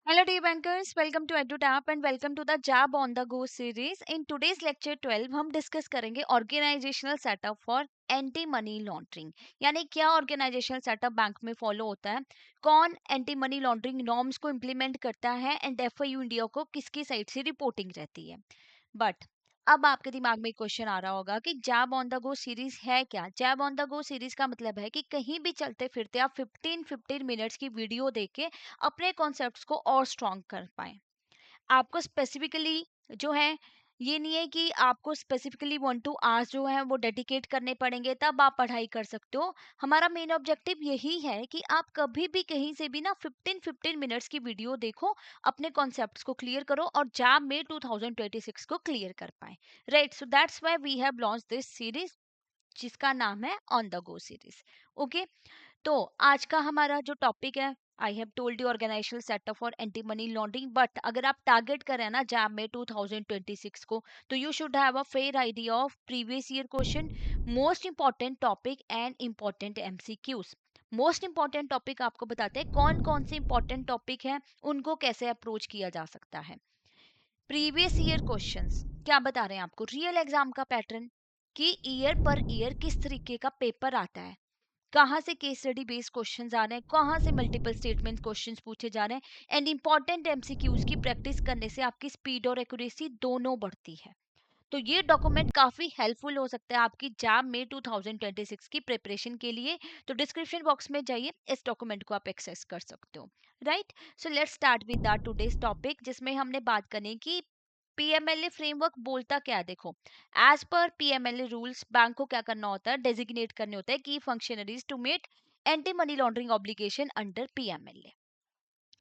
Hello, dear bankers. Welcome to EduTap and welcome to the Jab on the Go series. In today's lecture 12, हम discuss करेंगे organisational setup for anti money laundering. यानी क्या organisational setup bank में follow होता है, कौन anti money laundering norms को implement करता है एंड एफआईयू इंडिया को किसकी साइड से रिपोर्टिंग रहती है। बट अब आपके दिमाग में क्वेश्चन आ रहा होगा कि जैब ऑन द गो सीरीज है क्या। जैब ऑन द गो सीरीज का मतलब है कि कहीं भी चलते फिरते आप 15-15 मिनट्स की वीडियो देख के अपने कॉन्सेप्ट्स को और स्ट्रॉन्ग कर पाए। आपको स्पेसिफिकली जो है, ये नहीं है कि आपको स्पेसिफिकली 1-2 आवर्स जो है वो डेडिकेट करने पड़ेंगे तब आप पढ़ाई कर सकते हो। हमारा मेन ऑब्जेक्टिव यही है कि आप कभी भी कहीं से भी ना 15-15 मिनट्स की वीडियो देखो, अपने कॉन्सेप्ट्स को क्लियर करो और जैब में 2026 को क्लियर कर पाए। Right, so that's why we have launch this series जिसका नाम है on the go series. Okay, तो आज का हमारा जो टॉपिक है, I have told you organisational setup for anti money laundering. But अगर आप टारगेट करें ना जैब में 2026 को, तो you should have a fair idea of previous year question, most important topic and important MCQs. Most important topic आपको बताते हैं कौन कौन से इंपॉर्टेंट टॉपिक हैं, उनको कैसे अप्रोच किया जा सकता है। प्रीवियस ईयर क्वेश्चंस क्या बता रहे हैं आपको, रियल एग्जाम का पैटर्न कि ईयर पर ईयर किस तरीके का पेपर आता है, कहाँ से केस स्टडी बेस्ड क्वेश्चंस आ रहे हैं, कहाँ से मल्टीपल स्टेटमेंट क्वेश्चंस पूछे जा रहे हैं एंड इंपॉर्टेंट एमसीक्यूज की प्रैक्टिस करने से आपकी स्पीड और एक्यूरेसी दोनों बढ़ती है। तो ये डॉक्यूमेंट काफी हेल्पफुल हो सकता है आपकी जैब में 2026 की प्रिपरेशन के लिए। तो डिस्क्रिप्शन बॉक्स में जाइए, इस डॉक्यूमेंट को आप एक्सेस कर सकते हो। Right, so let's start with the today's topic जिसमें हमने बात करनी कि पीएमएलए फ्रेमवर्क बोलता क्या है। देखो, as per PMLA rules bank को क्या करना होता है, डेजिग्नेट करने होते हैं की functionaries to meet anti money laundering obligation under PMLA.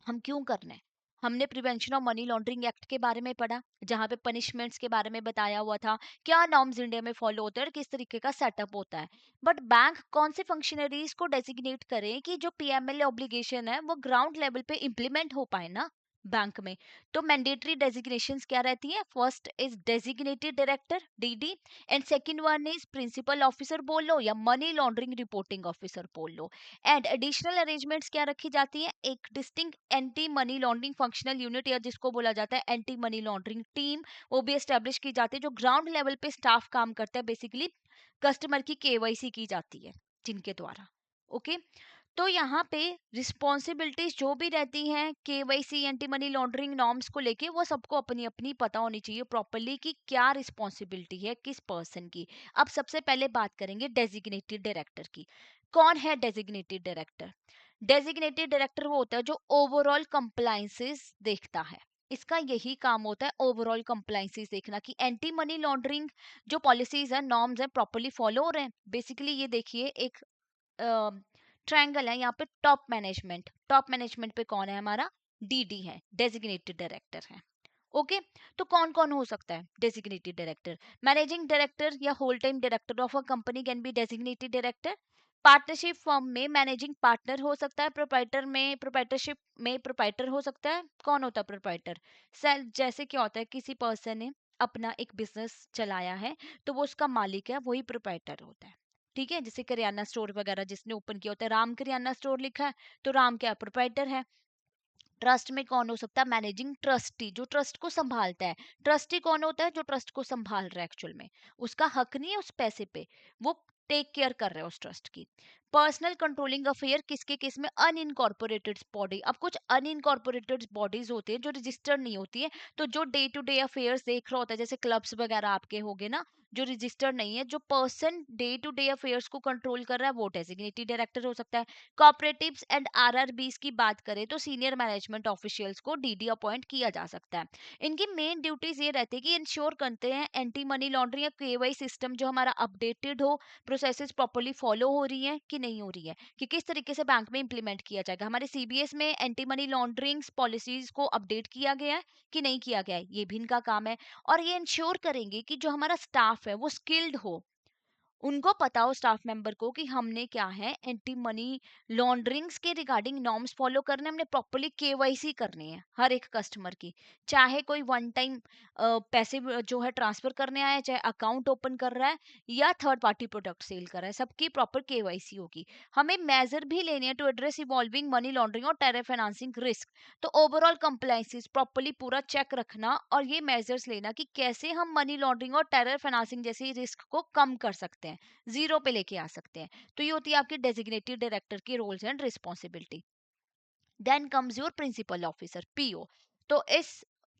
हम क्यों करना है, हमने prevention of money laundering act के बारे में पढ़ा, जहां पे पनिशमेंट्स के बारे में बताया हुआ था, क्या नॉर्म्स इंडिया में फॉलो होते हैं और किस तरीके का सेटअप होता है। बट बैंक कौन से फंक्शनरीज को डेजिग्नेट करे कि जो पीएमएलए ऑब्लिगेशन है वो ग्राउंड लेवल पे इंप्लीमेंट हो पाए ना बैंक में। तो मैंडेटरी डेजिग्नेशंस क्या रहती है, first is designated director DD and second one is principal officer बोल लो या मनी लॉन्ड्रिंग रिपोर्टिंग ऑफिसर बोल लो। एंड एडिशनल अरेंजमेंट्स क्या रखी जाती है, एक distinct anti money laundering functional unit या जिसको बोला जाता है एंटी मनी लॉन्ड्रिंग टीम, वो भी एस्टेब्लिश की जाती है जो ग्राउंड लेवल पे स्टाफ काम करता है। बेसिकली कस्टमर की केवाईसी की जाती है जिनके द्वारा। ओके, तो यहाँ पे रिस्पॉन्सिबिलिटीज जो भी रहती हैं KYC anti money laundering norms को लेके, वो सबको अपनी अपनी पता होनी चाहिए प्रॉपरली कि क्या रिस्पॉन्सिबिलिटी है किस पर्सन की। अब सबसे पहले बात करेंगे डेजिग्नेटेड डायरेक्टर की। कौन है डेजिग्नेटेड डायरेक्टर? डेजिग्नेटेड डायरेक्टर वो होता है जो ओवरऑल कंप्लायंसेस देखता है। इसका यही काम होता है, ओवरऑल कंप्लायंसेस देखना कि एंटी मनी लॉन्ड्रिंग जो पॉलिसीज है नॉर्म्स है प्रॉपरली फॉलो हो रहे हैं। बेसिकली ये देखिए, एक ट्रायंगल है यहाँ पे, टॉप मैनेजमेंट पे कौन है हमारा, डीडी है, डेजिग्नेटेड डायरेक्टर है। ओके, तो कौन कौन हो सकता है डेजिग्नेटेड डायरेक्टर, मैनेजिंग डायरेक्टर या whole time director of a company can be designated director. Partnership firm में मैनेजिंग पार्टनर हो सकता है, प्रोप्राइटरशिप में प्रोप्राइटर हो सकता है। कौन होता है प्रोप्राइटर, सेल्फ, जैसे क्या होता है किसी पर्सन ने अपना एक बिजनेस चलाया है तो वो उसका मालिक है, वही प्रोप्राइटर होता है। ठीक है, जैसे करियाना स्टोर वगैरह जिसने ओपन किया होता है, राम करियाना स्टोर लिखा है तो राम क्या प्रोप्राइटर है। ट्रस्ट में कौन हो सकता है, मैनेजिंग ट्रस्टी, जो ट्रस्ट को संभालता है। ट्रस्टी कौन होता है, जो ट्रस्ट को संभाल रहा है, एक्चुअल में उसका हक नहीं है उस पैसे पे, वो टेक केयर कर रहे हैं उस ट्रस्ट की। पर्सनल कंट्रोलिंग अफेयर किसके केस में, अनइनकॉर्पोरेटेड बॉडी। अब कुछ अनइनकॉर्पोरेटेड बॉडीज होती है जो रजिस्टर्ड नहीं होती है, तो जो डे टू डे अफेयर्स देख रहा होता है, जैसे क्लब्स वगैरह आपके होंगे ना, जो रजिस्टर्ड नहीं है, जो person day to day affairs को कंट्रोल कर रहा है वो डेजिग्नेटेड डायरेक्टर हो सकता है। कॉपरेटिव्स एंड आरआरबीज की बात करें तो सीनियर मैनेजमेंट ऑफिशियल्स को डीडी अपॉइंट किया जा सकता है। इनकी मेन ड्यूटीज ये रहती है कि इंश्योर करते हैं एंटी मनी लॉन्ड्रिंग या केवाई सिस्टम जो हमारा अपडेटेड हो, प्रोसेसेस प्रॉपर्ली फॉलो हो रही है कि नहीं हो रही है, कि किस तरीके से बैंक में इंप्लीमेंट किया जाएगा। हमारे सीबीएस में एंटी मनी लॉन्ड्रिंग पॉलिसीज को अपडेट किया गया है कि नहीं किया गया है, ये भी इनका काम है। और ये इंश्योर करेंगे कि जो हमारा स्टाफ है वो स्किल्ड हो, उनको पता हो स्टाफ मेंबर को कि हमने क्या है एंटी मनी लॉन्ड्रिंग्स के रिगार्डिंग नॉर्म्स फॉलो करने, हमने प्रॉपर्ली केवाईसी करनी है हर एक कस्टमर की, चाहे कोई वन टाइम पैसे जो है ट्रांसफर करने आया है, चाहे अकाउंट ओपन कर रहा है या थर्ड पार्टी प्रोडक्ट सेल कर रहा है, सबकी प्रॉपर केवाईसी होगी। हमें मेजर भी लेने हैं to address involving money laundering और टेरर फाइनेंसिंग रिस्क। तो ओवरऑल कंप्लाइंसेस प्रॉपर्ली पूरा चेक रखना और ये मेजर्स लेना कि कैसे हम मनी लॉन्ड्रिंग और टेरर फाइनेंसिंग जैसी रिस्क को कम कर सकते हैं, जीरो पे लेके आ सकते हैं। तो ये होती है आपकी डेजिग्नेटेड डायरेक्टर की roles and responsibility. Then comes your principal officer PO. तो इस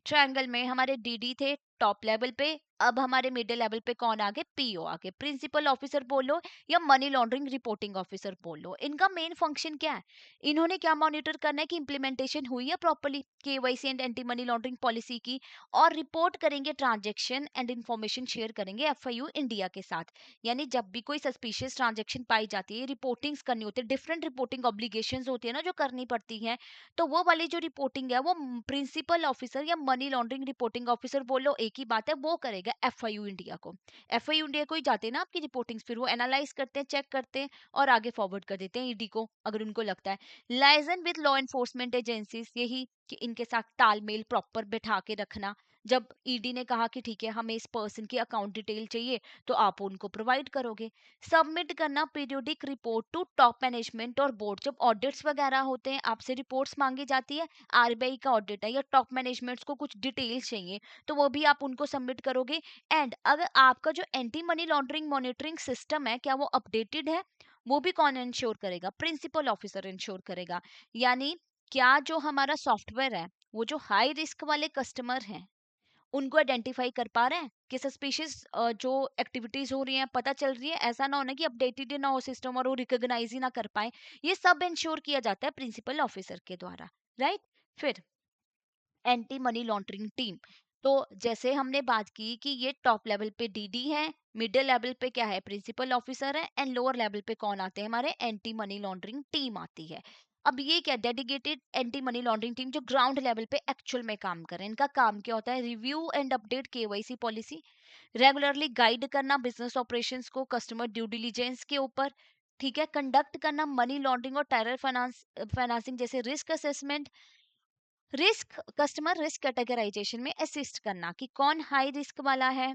ट्रायंगल में हमारे डीडी थे टॉप लेवल पे, अब हमारे मिडिल लेवल पे कौन आगे, पीओ आगे। प्रिंसिपल ऑफिसर बोलो या मनी लॉन्ड्रिंग रिपोर्टिंग ऑफिसर बोलो, इनका मेन फंक्शन क्या है, इन्होंने क्या मॉनिटर करना है कि इंप्लीमेंटेशन हुई है properly KYC and anti money laundering policy की, और रिपोर्ट करेंगे ट्रांजेक्शन एंड इन्फॉर्मेशन शेयर करेंगे एफआईयू इंडिया के साथ। यानी जब भी कोई सस्पिशियस ट्रांजेक्शन पाई जाती है, रिपोर्टिंग्स करनी होती है, डिफरेंट रिपोर्टिंग ऑब्लिगेशंस होती है ना जो करनी पड़ती है, तो वो वाली जो रिपोर्टिंग है वो प्रिंसिपल ऑफिसर या मनी लॉन्ड्रिंग रिपोर्टिंग ऑफिसर बोलो एक ही बात है, वो करेगा एफआईयू इंडिया को। एफआईयू इंडिया को ही जाते हैं ना आपकी रिपोर्टिंग्स, फिर वो एनालाइज करते हैं, चेक करते हैं और आगे फॉरवर्ड कर देते हैं ईडी को अगर उनको लगता है। Liaison with law enforcement agencies, यही कि इनके साथ तालमेल प्रॉपर बैठा के रखना। जब ईडी ने कहा कि ठीक है हमें इस पर्सन की अकाउंट डिटेल चाहिए, तो आप उनको प्रोवाइड करोगे। सबमिट करना periodic report to top management और बोर्ड, जब ऑडिट्स वगैरह होते हैं आपसे रिपोर्ट्स मांगी जाती है, आरबीआई का ऑडिट है या टॉप मैनेजमेंट्स को कुछ डिटेल्स चाहिए, तो वो भी आप उनको सबमिट करोगे। एंड अगर आपका जो anti money laundering monitoring system है क्या वो अपडेटेड है, वो भी कौन इंश्योर करेगा, प्रिंसिपल ऑफिसर इंश्योर करेगा। यानी क्या जो हमारा सॉफ्टवेयर है वो जो हाई रिस्क वाले कस्टमर हैं उनको आइडेंटिफाई कर पा रहे हैं कि सस्पिशियस जो एक्टिविटीज हो रही हैं पता चल रही है, ऐसा ना होना कि अपडेटेड ही ना हो सिस्टम और वो रिकॉग्नाइज ही ना कर पाए। ये सब इंश्योर किया जाता है प्रिंसिपल ऑफिसर के द्वारा, राइट। फिर एंटी मनी लॉन्ड्रिंग टीम, तो जैसे हमने बात की कि ये टॉप लेवल पे डीडी है, मिडिल लेवल पे क्या है, प्रिंसिपल ऑफिसर है, एंड लोअर लेवल पे कौन आते हैं, हमारे एंटी मनी लॉन्ड्रिंग टीम आती है। अब ये क्या, dedicated anti money laundering team जो ग्राउंड लेवल पे एक्चुअल में काम कर रहे हैं, इनका काम क्या होता है, review and update KYC policy, regularly guide करना बिजनेस ऑपरेशंस को कस्टमर ड्यू डिलीजेंस के ऊपर, ठीक है, कंडक्ट करना मनी लॉन्ड्रिंग और टेरर फाइनेंसिंग जैसे risk assessment, risk customer risk categorisation में असिस्ट करना कि कौन हाई रिस्क वाला है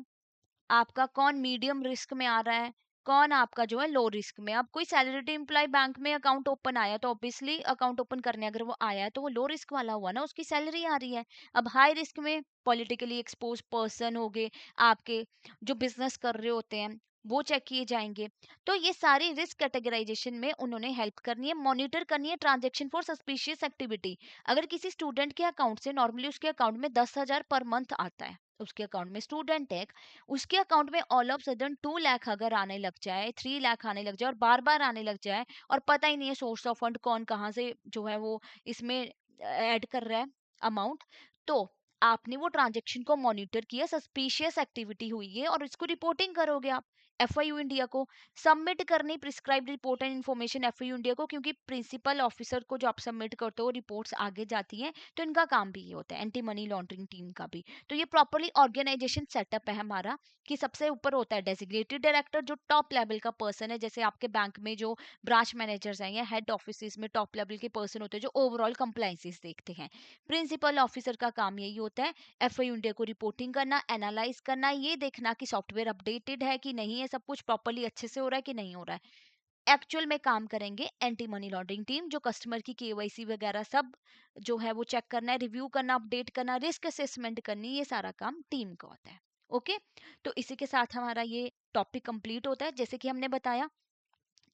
आपका, कौन मीडियम रिस्क में आ रहा है, कौन आपका जो है लो रिस्क में। अब कोई सैलरीड एम्प्लॉय बैंक में अकाउंट ओपन आया तो ऑब्वियसली अकाउंट ओपन करने अगर वो आया है तो वो लो रिस्क वाला हुआ ना, उसकी सैलरी आ रही है। अब हाई रिस्क में पॉलिटिकली एक्सपोज पर्सन हो गए, आपके जो बिजनेस कर रहे होते हैं वो चेक किए जाएंगे। तो ये सारी रिस्क कैटेगराइजेशन में उन्होंने हेल्प करनी है, मॉनिटर करनी है ट्रांजेक्शन फॉर सस्पिशियस एक्टिविटी। अगर किसी स्टूडेंट के अकाउंट से नॉर्मली उसके अकाउंट में 10,000 पर मंथ आता है, उसके अकाउंट में स्टूडेंट है, उसके अकाउंट में ऑल ऑफ सडन 2 लाख अगर आने लग जाए, 3 लाख आने लग जाए और बार बार आने लग जाए, और पता ही नहीं है सोर्स ऑफ फंड कौन कहाँ से जो है वो इसमें ऐड कर रहा है अमाउंट, तो आपने वो ट्रांजेक्शन को मॉनिटर किया, सस्पिशियस एक्टिविटी हुई है और इसको रिपोर्टिंग करोगे आप एफआईयू इंडिया को। सबमिट करनी prescribed report and information FIU India को, क्योंकि प्रिंसिपल ऑफिसर को जो आप सबमिट करते हो रिपोर्ट्स आगे जाती हैं, तो इनका काम भी ये होता है, एंटी मनी लॉन्ड्रिंग टीम का भी। तो ये प्रॉपरली ऑर्गेनाइजेशन सेटअप है हमारा कि सबसे ऊपर होता है डेजिग्नेटेड डायरेक्टर जो टॉप लेवल का पर्सन है, जैसे आपके बैंक में जो ब्रांच मैनेजर्स हैं या हेड ऑफिस में टॉप लेवल के पर्सन होते हैं जो ओवरऑल कंप्लाइंसेस देखते हैं। प्रिंसिपल ऑफिसर का काम यही होता है एफआईयू इंडिया को रिपोर्टिंग करना, एनालाइज करना, ये देखना कि सॉफ्टवेयर अपडेटेड है कि नहीं है, सब कुछ प्रॉपरली अच्छे से हो रहा है कि नहीं हो रहा है। एक्चुअल में काम करेंगे एंटी मनी लॉन्ड्रिंग टीम जो कस्टमर की केवाईसी वगैरह सब जो है वो चेक करना है, रिव्यू करना, अपडेट करना, रिस्क असेसमेंट करनी, ये सारा काम टीम का होता है। ओके, तो इसी के साथ हमारा ये टॉपिक कंप्लीट होता है। जैसे कि हमने बताया,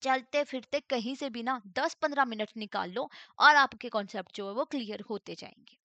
चलते फिरते कहीं से भी ना 10-15 मिनट निकाल लो और आपके कॉन्सेप्ट जो है वो क्लियर होते जाएंगे।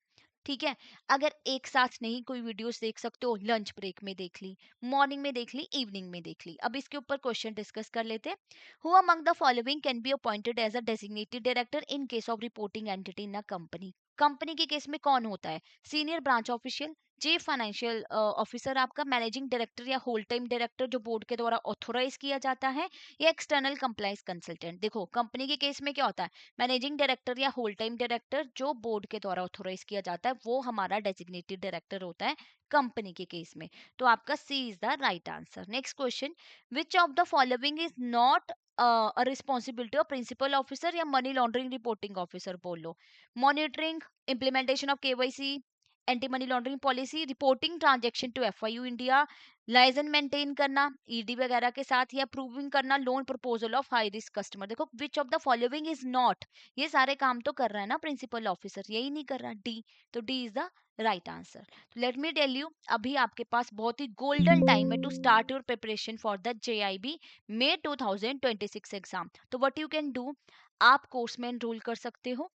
ठीक है, अगर एक साथ नहीं कोई वीडियोस देख सकते हो, लंच ब्रेक में देख ली, मॉर्निंग में देख ली, इवनिंग में देख ली। अब इसके ऊपर क्वेश्चन डिस्कस कर लेते हैं। Who among the following can be appointed as a designated director in case of reporting entity in a company. Company के केस में कौन होता है, senior branch official, chief financial officer आपका मैनेजिंग डायरेक्टर या होल टाइम डायरेक्टर जो board के द्वारा ऑथोराइज किया जाता है, या एक्सटर्नल कंप्लाइंस कंसल्टेंट। देखो कंपनी के केस में क्या होता है, मैनेजिंग डायरेक्टर या होल टाइम डायरेक्टर जो बोर्ड के द्वारा ऑथोराइज किया जाता है वो हमारा डेजिग्नेटेड डायरेक्टर होता है कंपनी के केस में। तो आपका C is the right answer. Next question, which of the following is not a responsibility of principal officer या मनी लॉन्ड्रिंग रिपोर्टिंग ऑफिसर? बोल लो। Monitoring, implementation of KYC, anti money laundering policy, reporting transaction to FIU India, license maintain करना ED वगैरह के साथ, या proving करना loan proposal of high risk customer. देखो which of the following is not, ये सारे काम तो कर रहा है ना प्रिंसिपल ऑफिसर, यही नहीं कर रहा, डी। तो D is the right answer. तो लेट मी टेल यू, अभी आपके पास बहुत ही गोल्डन टाइम है to start your preparation for the JAIIB May 2026 exam. तो व्हाट यू कैन डू, आप कोर्स में एनरोल कर सकते हो।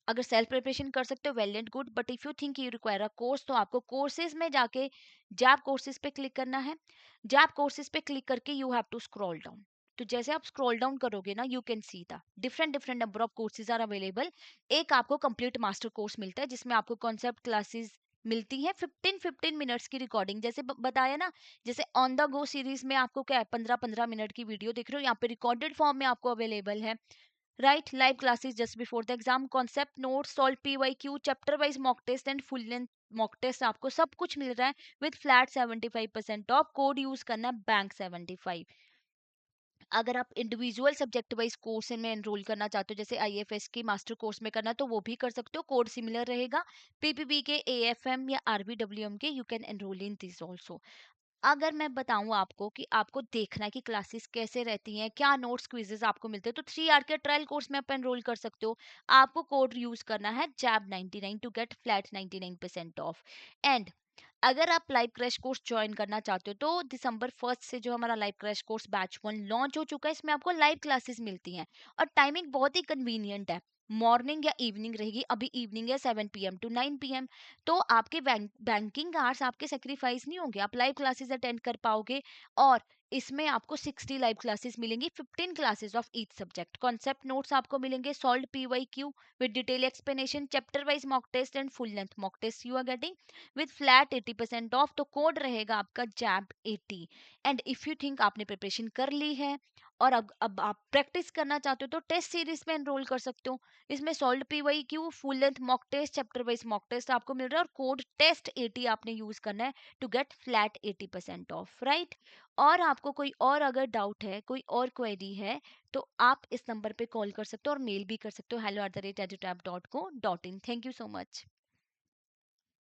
अगर सेल्फ प्रिपरेशन कर सकते हो well and good, but if you think you require a course तो आपको कोर्सेज में जाके जैप कोर्सेज पे क्लिक करना है। जैप कोर्सेज पे क्लिक करके you have to scroll down. तो जैसे आप स्क्रॉल डाउन करोगे ना, you can see the different different number of courses are available. एक आपको कंप्लीट मास्टर कोर्स मिलता है जिसमें आपको कॉन्सेप्ट क्लासेस मिलती है, 15-15 मिनट्स की रिकॉर्डिंग, जैसे बताया ना। जैसे ऑन द गो सीरीज में आपको क्या है, 15-15 मिनट की वीडियो देख रहे हो, यहाँ पे रिकॉर्डेड फॉर्म में आपको अवेलेबल है। Right, live classes just before the exam, concept notes, solve PYQ, chapter wise mock test and full length mock test, आपको सब कुछ मिल रहा है with flat 75% off. Code use करना है बैंक 75। अगर आप इंडिविजुअल सब्जेक्ट वाइज कोर्स में एनरोल करना चाहते हो, जैसे आईएफएस की मास्टर कोर्स में करना, तो वो भी कर सकते हो, कोड सिमिलर रहेगा। पीपीबी के, एएफएम या आरबीडब्ल्यूएम के, you can enrol in this also. अगर मैं बताऊं आपको कि आपको देखना है कि क्लासेस कैसे रहती हैं, क्या नोट्स क्विजेस आपको मिलते हैं, तो 3 आर के ट्रायल कोर्स में आप एनरोल कर सकते हो। आपको कोड यूज करना है जैब 99 to get flat 99% off. And अगर आप लाइव क्रैश कोर्स ज्वाइन करना चाहते हो तो दिसंबर 1 से जो हमारा live crash course batch 1 launch हो चुका है, इसमें आपको लाइव क्लासेस मिलती हैं और टाइमिंग बहुत ही कन्वीनियंट है। मॉर्निंग या इवनिंग रहेगी, अभी इवनिंग है 7 PM टू 9 PM। तो आपके बैंकिंग आवर्स आपके सेक्रीफाइस नहीं होंगे, आप लाइव क्लासेस अटेंड कर पाओगे। और इसमें आपको 60 लाइव क्लासेस मिलेंगी, 15 classes of each subject. Concept notes आपको मिलेंगे, solve PYQ with detail explanation, chapter wise mock test and full length mock test you are getting with flat 80% off. तो code रहेगा आपका जैब 80। एंड इफ यू थिंक आपने preparation कर ली है और अब आप प्रैक्टिस करना चाहते हो तो टेस्ट सीरीज में एनरोल कर सकते हो। इसमें solve PYQ, full length mock test, chapter wise mock test आपको मिल रहा है, और कोड टेस्ट 80 आपने यूज करना है to get flat 80% off. Right. और आपको कोई और अगर डाउट है, कोई और क्वेरी है, तो आप इस नंबर पे कॉल कर सकते हो और मेल भी कर सकते हो hello@edutap.co.in। Thank you so much.